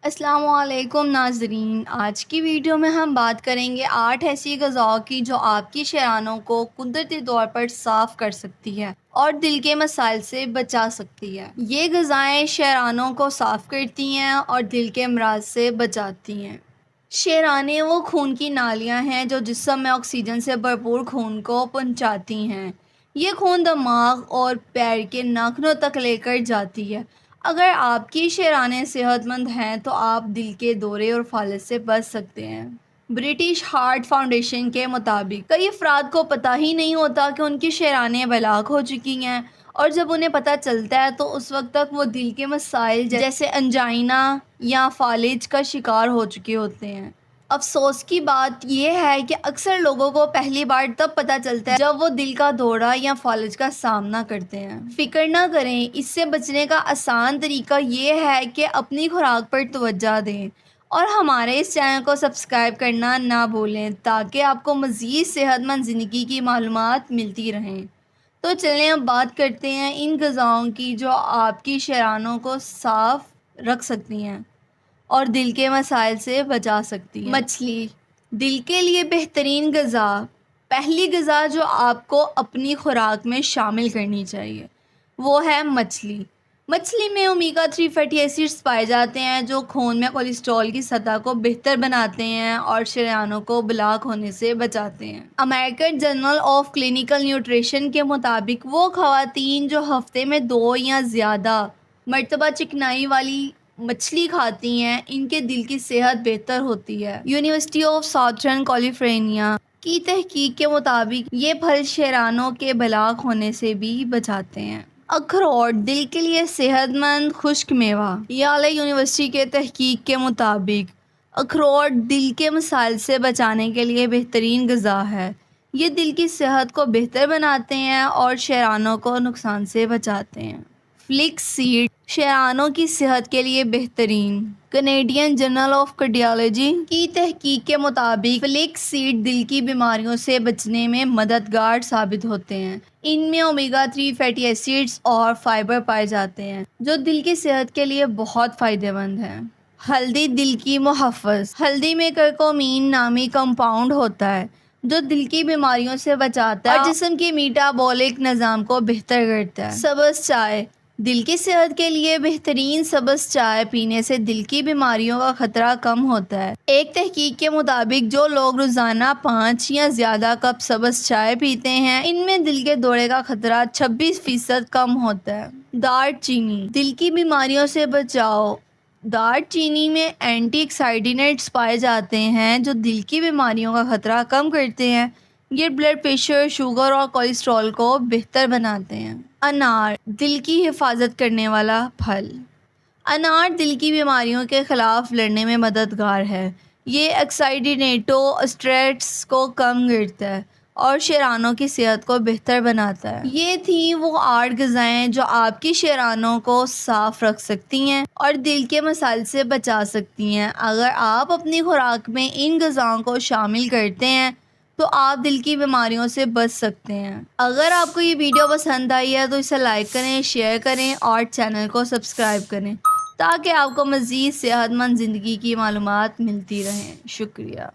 السلام علیکم ناظرین، آج کی ویڈیو میں ہم بات کریں گے 8 ایسی غذاؤں کی جو آپ کی شریانوں کو قدرتی طور پر صاف کر سکتی ہے اور دل کے مسائل سے بچا سکتی ہے۔ یہ غذائیں شریانوں کو صاف کرتی ہیں اور دل کے امراض سے بچاتی ہیں۔ شریانیں وہ خون کی نالیاں ہیں جو جسم میں آکسیجن سے بھرپور خون کو پہنچاتی ہیں۔ یہ خون دماغ اور پیر کے ناخنوں تک لے کر جاتی ہے۔ اگر آپ کی شریانیں صحت مند ہیں تو آپ دل کے دورے اور فالج سے بچ سکتے ہیں۔ برٹش ہارٹ فاؤنڈیشن کے مطابق کئی افراد کو پتہ ہی نہیں ہوتا کہ ان کی شریانیں ہلاک ہو چکی ہیں، اور جب انہیں پتہ چلتا ہے تو اس وقت تک وہ دل کے مسائل جیسے انجائنا یا فالج کا شکار ہو چکے ہوتے ہیں۔ افسوس کی بات یہ ہے کہ اکثر لوگوں کو پہلی بار تب پتہ چلتا ہے جب وہ دل کا دورہ یا فالج کا سامنا کرتے ہیں۔ فکر نہ کریں، اس سے بچنے کا آسان طریقہ یہ ہے کہ اپنی خوراک پر توجہ دیں اور ہمارے اس چینل کو سبسکرائب کرنا نہ بھولیں تاکہ آپ کو مزید صحت مند زندگی کی معلومات ملتی رہیں۔ تو چلیں اب بات کرتے ہیں ان غذاؤں کی جو آپ کی شریانوں کو صاف رکھ سکتی ہیں اور دل کے مسائل سے بچا سکتی ہیں۔ مچھلی دل کے لیے بہترین غذا۔ پہلی غذا جو آپ کو اپنی خوراک میں شامل کرنی چاہیے وہ ہے مچھلی۔ مچھلی میں اومیگا 3 فیٹی ایسڈز پائے جاتے ہیں جو خون میں کولیسٹرول کی سطح کو بہتر بناتے ہیں اور شریانوں کو بلاک ہونے سے بچاتے ہیں۔ American journal of clinical nutrition کے مطابق وہ خواتین جو ہفتے میں 2 یا زیادہ مرتبہ چکنائی والی مچھلی کھاتی ہیں ان کے دل کی صحت بہتر ہوتی ہے۔ یونیورسٹی آف ساؤتھرن کیلیفورنیا کی تحقیق کے مطابق یہ پھل شریانوں کے بلاک ہونے سے بھی بچاتے ہیں۔ اخروٹ دل کے لیے صحت مند خشک میوہ۔ یالہ یونیورسٹی کے تحقیق کے مطابق اخروٹ دل کے مسائل سے بچانے کے لیے بہترین غذا ہے۔ یہ دل کی صحت کو بہتر بناتے ہیں اور شریانوں کو نقصان سے بچاتے ہیں۔ فلیکس سیڈ شریانوں کی صحت کے لیے بہترین۔ کینیڈین جرنل آف کارڈیالوجی کی تحقیق کے مطابق فلیکس سیڈ دل کی بیماریوں سے بچنے میں مددگار ثابت ہوتے ہیں۔ ان میں اومیگا 3 فیٹی ایسڈز اور فائبر پائے جاتے ہیں جو دل کی صحت کے لیے بہت فائدہ مند ہیں۔ ہلدی دل کی محافظ۔ ہلدی میں کرکومین نامی کمپاؤنڈ ہوتا ہے جو دل کی بیماریوں سے بچاتا ہے اور جسم کے میٹابولک نظام کو بہتر کرتا ہے۔ سبز چائے دل کی صحت کے لیے بہترین۔ سبز چائے پینے سے دل کی بیماریوں کا خطرہ کم ہوتا ہے۔ ایک تحقیق کے مطابق جو لوگ روزانہ 5 یا زیادہ کپ سبز چائے پیتے ہیں ان میں دل کے دورے کا خطرہ 26% کم ہوتا ہے۔ دار چینی دل کی بیماریوں سے بچاؤ۔ دار چینی میں اینٹی آکسیڈینٹس پائے جاتے ہیں جو دل کی بیماریوں کا خطرہ کم کرتے ہیں۔ یہ بلڈ پریشر، شوگر اور کولیسٹرول کو بہتر بناتے ہیں۔ انار دل کی حفاظت کرنے والا پھل۔ انار دل کی بیماریوں کے خلاف لڑنے میں مددگار ہے۔ یہ آکسیڈینٹو اسٹریس کو کم کرتا ہے اور شریانوں کی صحت کو بہتر بناتا ہے۔ یہ تھیں وہ 8 غذائیں جو آپ کی شریانوں کو صاف رکھ سکتی ہیں اور دل کے مسائل سے بچا سکتی ہیں۔ اگر آپ اپنی خوراک میں ان غذاؤں کو شامل کرتے ہیں تو آپ دل کی بیماریوں سے بچ سکتے ہیں۔ اگر آپ کو یہ ویڈیو پسند آئی ہے تو اسے لائک کریں، شیئر کریں اور چینل کو سبسکرائب کریں تاکہ آپ کو مزید صحت مند زندگی کی معلومات ملتی رہیں۔ شکریہ۔